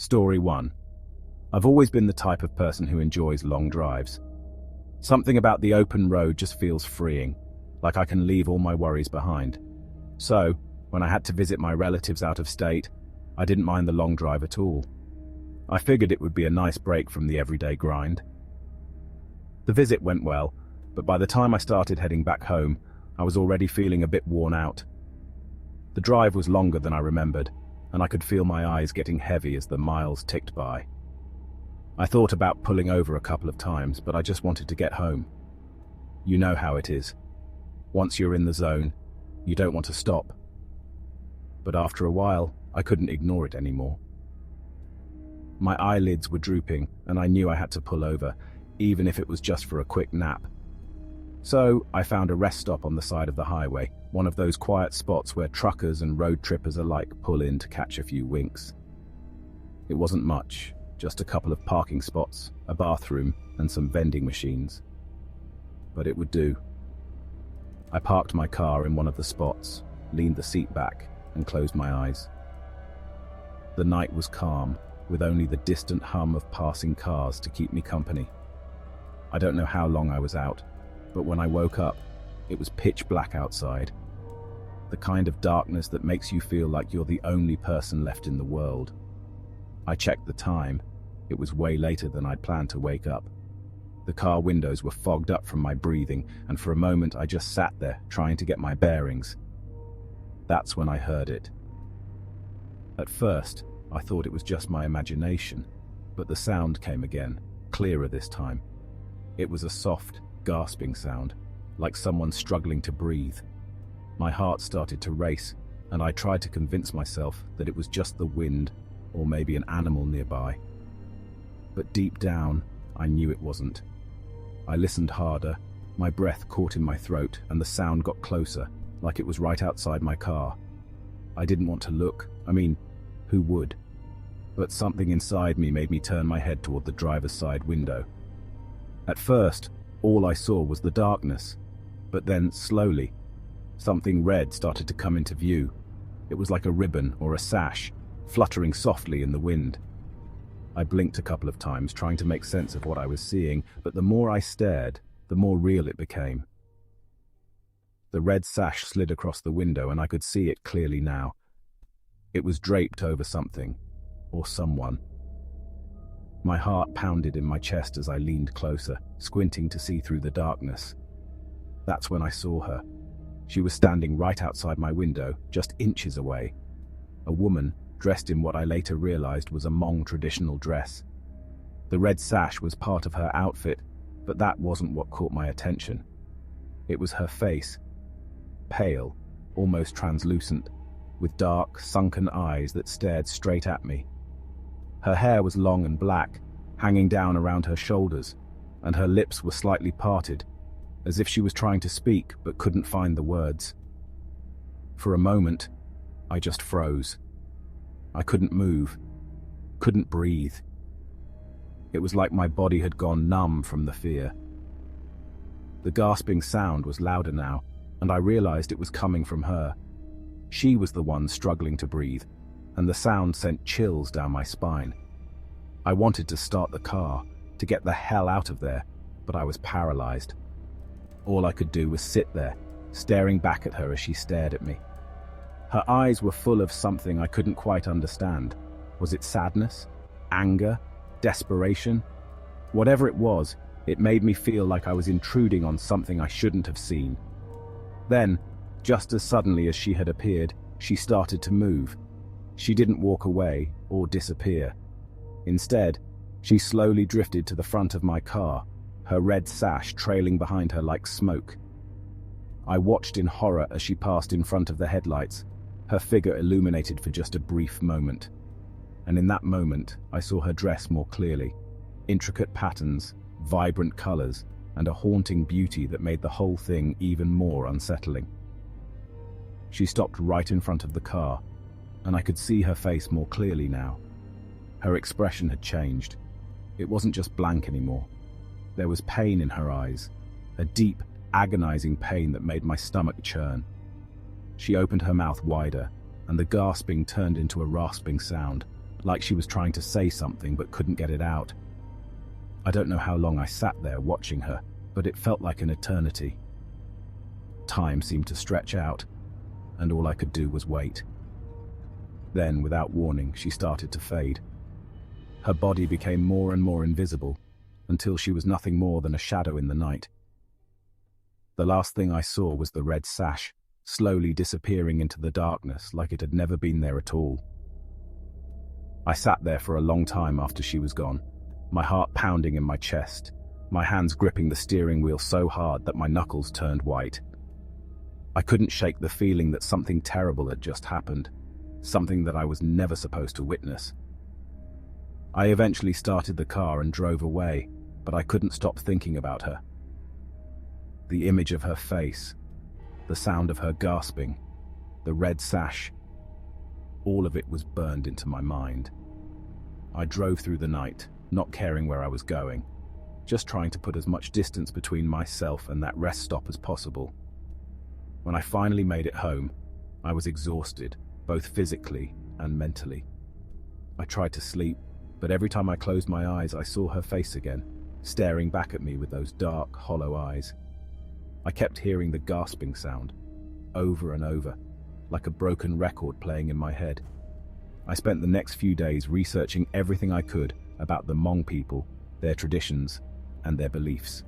Story 1. I've always been the type of person who enjoys long drives. Something about the open road just feels freeing, like I can leave all my worries behind. So, when I had to visit my relatives out of state, I didn't mind the long drive at all. I figured it would be a nice break from the everyday grind. The visit went well, but by the time I started heading back home, I was already feeling a bit worn out. The drive was longer than I remembered, and I could feel my eyes getting heavy as the miles ticked by. I thought about pulling over a couple of times, but I just wanted to get home. You know how it is. Once you're in the zone, you don't want to stop. But after a while, I couldn't ignore it anymore. My eyelids were drooping, and I knew I had to pull over, even if it was just for a quick nap. So, I found a rest stop on the side of the highway, one of those quiet spots where truckers and road trippers alike pull in to catch a few winks. It wasn't much, just a couple of parking spots, a bathroom, and some vending machines. But it would do. I parked my car in one of the spots, leaned the seat back, and closed my eyes. The night was calm, with only the distant hum of passing cars to keep me company. I don't know how long I was out, but when I woke up, it was pitch black outside. The kind of darkness that makes you feel like you're the only person left in the world. I checked the time. It was way later than I'd planned to wake up. The car windows were fogged up from my breathing, and for a moment I just sat there, trying to get my bearings. That's when I heard it. At first, I thought it was just my imagination, but the sound came again, clearer this time. It was a soft, gasping sound, like someone struggling to breathe. My heart started to race, and I tried to convince myself that it was just the wind, or maybe an animal nearby. But deep down, I knew it wasn't. I listened harder, my breath caught in my throat, and the sound got closer, like it was right outside my car. I didn't want to look. Who would? But something inside me made me turn my head toward the driver's side window. At first, all I saw was the darkness, but then, slowly, something red started to come into view. It was like a ribbon or a sash, fluttering softly in the wind. I blinked a couple of times, trying to make sense of what I was seeing, but the more I stared, the more real it became. The red sash slid across the window, and I could see it clearly now. It was draped over something, or someone. My heart pounded in my chest as I leaned closer, squinting to see through the darkness. That's when I saw her. She was standing right outside my window, just inches away. A woman, dressed in what I later realized was a Hmong traditional dress. The red sash was part of her outfit, but that wasn't what caught my attention. It was her face. Pale, almost translucent, with dark, sunken eyes that stared straight at me. Her hair was long and black, hanging down around her shoulders, and her lips were slightly parted, as if she was trying to speak but couldn't find the words. For a moment, I just froze. I couldn't move, couldn't breathe. It was like my body had gone numb from the fear. The gasping sound was louder now, and I realized it was coming from her. She was the one struggling to breathe, and the sound sent chills down my spine. I wanted to start the car, to get the hell out of there, but I was paralyzed. All I could do was sit there, staring back at her as she stared at me. Her eyes were full of something I couldn't quite understand. Was it sadness? Anger? Desperation? Whatever it was, it made me feel like I was intruding on something I shouldn't have seen. Then, just as suddenly as she had appeared, she started to move. She didn't walk away or disappear. Instead, she slowly drifted to the front of my car, her red sash trailing behind her like smoke. I watched in horror as she passed in front of the headlights, her figure illuminated for just a brief moment. And in that moment, I saw her dress more clearly. Intricate patterns, vibrant colors, and a haunting beauty that made the whole thing even more unsettling. She stopped right in front of the car, and I could see her face more clearly now. Her expression had changed. It wasn't just blank anymore. There was pain in her eyes, a deep, agonizing pain that made my stomach churn. She opened her mouth wider, and the gasping turned into a rasping sound, like she was trying to say something but couldn't get it out. I don't know how long I sat there watching her, but it felt like an eternity. Time seemed to stretch out, and all I could do was wait. Then, without warning, she started to fade. Her body became more and more invisible, until she was nothing more than a shadow in the night. The last thing I saw was the red sash, slowly disappearing into the darkness like it had never been there at all. I sat there for a long time after she was gone, my heart pounding in my chest, my hands gripping the steering wheel so hard that my knuckles turned white. I couldn't shake the feeling that something terrible had just happened, something that I was never supposed to witness. I eventually started the car and drove away, but I couldn't stop thinking about her. The image of her face, the sound of her gasping, the red sash, all of it was burned into my mind. I drove through the night, not caring where I was going, just trying to put as much distance between myself and that rest stop as possible. When I finally made it home, I was exhausted, both physically and mentally. I tried to sleep, but every time I closed my eyes, I saw her face again, staring back at me with those dark, hollow eyes. I kept hearing the gasping sound, over and over, like a broken record playing in my head. I spent the next few days researching everything I could about the Hmong people, their traditions, and their beliefs.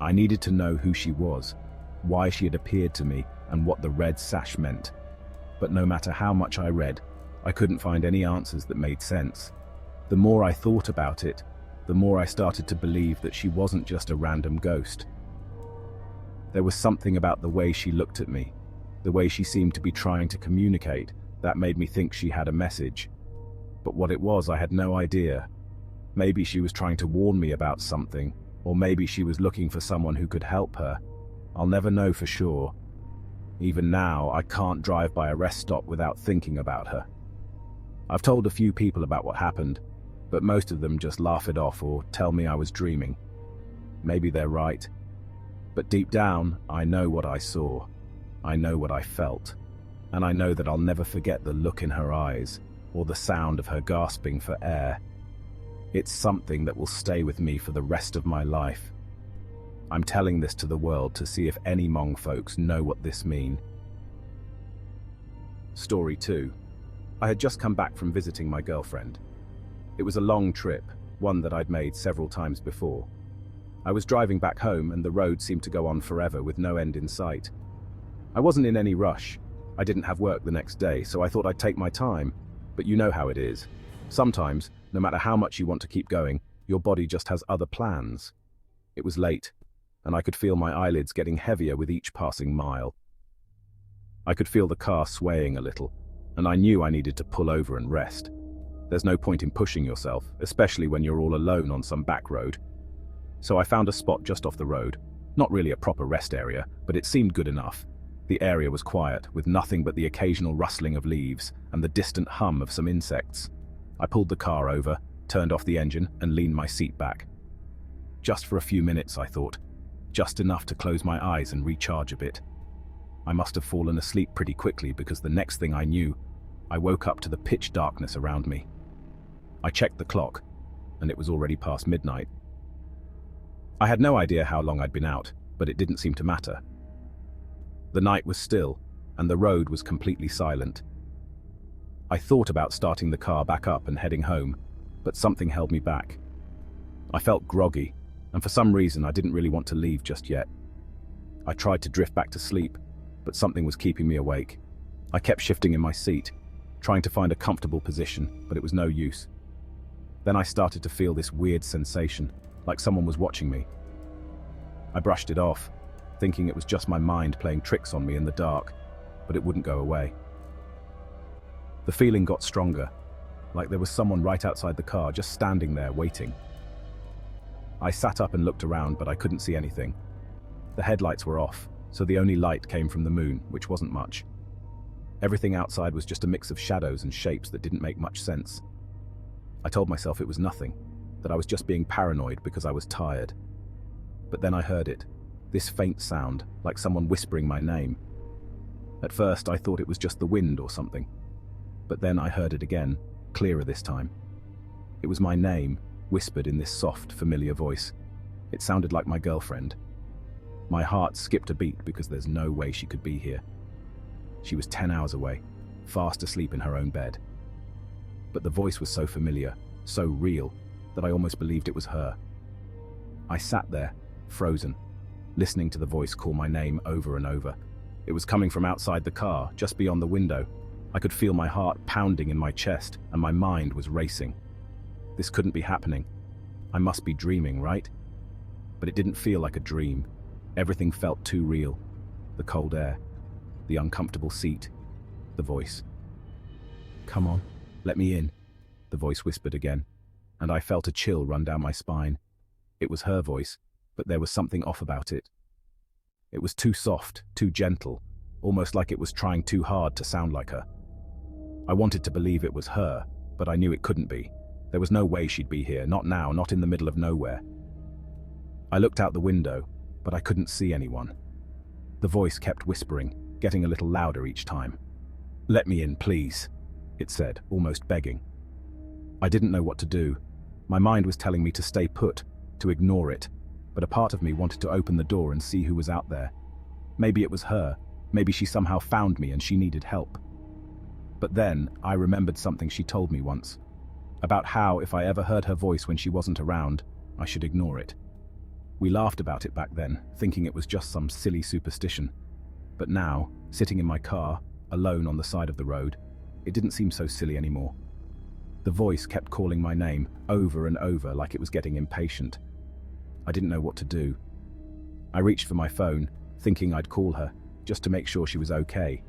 I needed to know who she was, why she had appeared to me, and what the red sash meant. But no matter how much I read, I couldn't find any answers that made sense. The more I thought about it, the more I started to believe that she wasn't just a random ghost. There was something about the way she looked at me, the way she seemed to be trying to communicate, that made me think she had a message. But what it was, I had no idea. Maybe she was trying to warn me about something, or maybe she was looking for someone who could help her. I'll never know for sure. Even now, I can't drive by a rest stop without thinking about her. I've told a few people about what happened, but most of them just laugh it off or tell me I was dreaming. Maybe they're right. But deep down, I know what I saw. I know what I felt. And I know that I'll never forget the look in her eyes, or the sound of her gasping for air. It's something that will stay with me for the rest of my life. I'm telling this to the world to see if any Hmong folks know what this means. Story 2. I had just come back from visiting my girlfriend. It was a long trip, one that I'd made several times before. I was driving back home and the road seemed to go on forever with no end in sight. I wasn't in any rush. I didn't have work the next day, so I thought I'd take my time. But you know how it is. Sometimes, no matter how much you want to keep going, your body just has other plans. It was late, and I could feel my eyelids getting heavier with each passing mile. I could feel the car swaying a little, and I knew I needed to pull over and rest. There's no point in pushing yourself, especially when you're all alone on some back road. So I found a spot just off the road. Not really a proper rest area, but it seemed good enough. The area was quiet, with nothing but the occasional rustling of leaves and the distant hum of some insects. I pulled the car over, turned off the engine, and leaned my seat back. Just for a few minutes, I thought. Just enough to close my eyes and recharge a bit. I must have fallen asleep pretty quickly because the next thing I knew, I woke up to the pitch darkness around me. I checked the clock, and it was already past midnight. I had no idea how long I'd been out, but it didn't seem to matter. The night was still, and the road was completely silent. I thought about starting the car back up and heading home, but something held me back. I felt groggy, and for some reason I didn't really want to leave just yet. I tried to drift back to sleep, but something was keeping me awake. I kept shifting in my seat, trying to find a comfortable position, but it was no use. Then I started to feel this weird sensation, like someone was watching me. I brushed it off, thinking it was just my mind playing tricks on me in the dark, but it wouldn't go away. The feeling got stronger, like there was someone right outside the car, just standing there waiting. I sat up and looked around, but I couldn't see anything. The headlights were off, so the only light came from the moon, which wasn't much. Everything outside was just a mix of shadows and shapes that didn't make much sense. I told myself it was nothing, that I was just being paranoid because I was tired. But then I heard it, this faint sound, like someone whispering my name. At first I thought it was just the wind or something. But then I heard it again, clearer this time. It was my name, whispered in this soft, familiar voice. It sounded like my girlfriend. My heart skipped a beat because there's no way she could be here. She was 10 hours away, fast asleep in her own bed. But the voice was so familiar, so real, that I almost believed it was her. I sat there, frozen, listening to the voice call my name over and over. It was coming from outside the car, just beyond the window. I could feel my heart pounding in my chest, and my mind was racing. This couldn't be happening. I must be dreaming, right? But it didn't feel like a dream. Everything felt too real. The cold air, the uncomfortable seat, the voice. "Come on, let me in," the voice whispered again, and I felt a chill run down my spine. It was her voice, but there was something off about it. It was too soft, too gentle, almost like it was trying too hard to sound like her. I wanted to believe it was her, but I knew it couldn't be. There was no way she'd be here, not now, not in the middle of nowhere. I looked out the window, but I couldn't see anyone. The voice kept whispering, getting a little louder each time. "Let me in, please," it said, almost begging. I didn't know what to do. My mind was telling me to stay put, to ignore it, but a part of me wanted to open the door and see who was out there. Maybe it was her, maybe she somehow found me and she needed help. But then I remembered something she told me once, about how if I ever heard her voice when she wasn't around, I should ignore it. We laughed about it back then, thinking it was just some silly superstition. But now, sitting in my car, alone on the side of the road, it didn't seem so silly anymore. The voice kept calling my name over and over like it was getting impatient. I didn't know what to do. I reached for my phone, thinking I'd call her, just to make sure she was okay.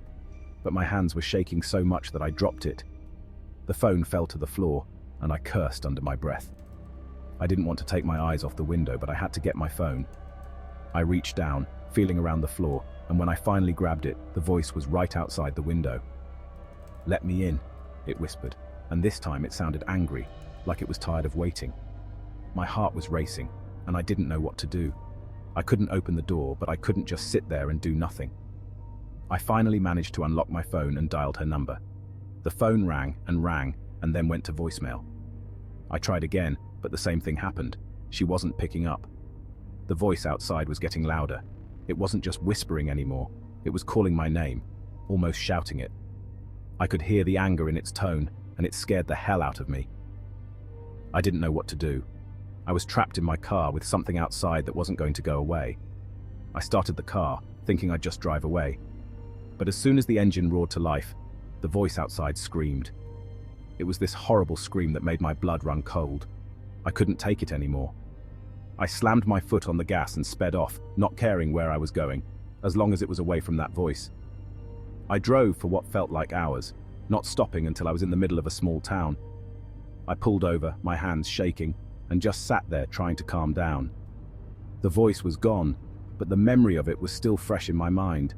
But my hands were shaking so much that I dropped it. The phone fell to the floor, and I cursed under my breath. I didn't want to take my eyes off the window, but I had to get my phone. I reached down, feeling around the floor, and when I finally grabbed it, the voice was right outside the window. "Let me in," it whispered, and this time it sounded angry, like it was tired of waiting. My heart was racing, and I didn't know what to do. I couldn't open the door, but I couldn't just sit there and do nothing. I finally managed to unlock my phone and dialed her number. The phone rang, and then went to voicemail. I tried again, but the same thing happened. She wasn't picking up. The voice outside was getting louder. It wasn't just whispering anymore. It was calling my name, almost shouting it. I could hear the anger in its tone, and it scared the hell out of me. I didn't know what to do. I was trapped in my car with something outside that wasn't going to go away. I started the car, thinking I'd just drive away. But as soon as the engine roared to life, the voice outside screamed. It was this horrible scream that made my blood run cold. I couldn't take it anymore. I slammed my foot on the gas and sped off, not caring where I was going, as long as it was away from that voice. I drove for what felt like hours, not stopping until I was in the middle of a small town. I pulled over, my hands shaking, and just sat there trying to calm down. The voice was gone, but the memory of it was still fresh in my mind.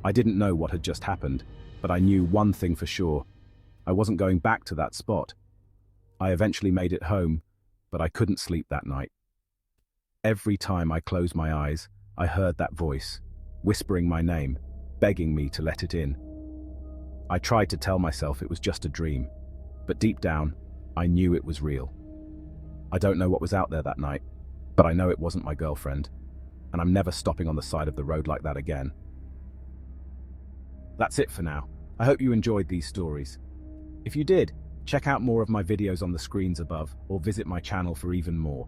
I didn't know what had just happened, but I knew one thing for sure. I wasn't going back to that spot. I eventually made it home, but I couldn't sleep that night. Every time I closed my eyes, I heard that voice, whispering my name, begging me to let it in. I tried to tell myself it was just a dream, but deep down, I knew it was real. I don't know what was out there that night, but I know it wasn't my girlfriend, and I'm never stopping on the side of the road like that again. That's it for now. I hope you enjoyed these stories. If you did, check out more of my videos on the screens above, or visit my channel for even more.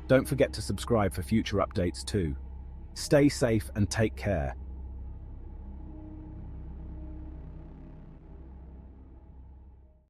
Don't forget to subscribe for future updates too. Stay safe and take care.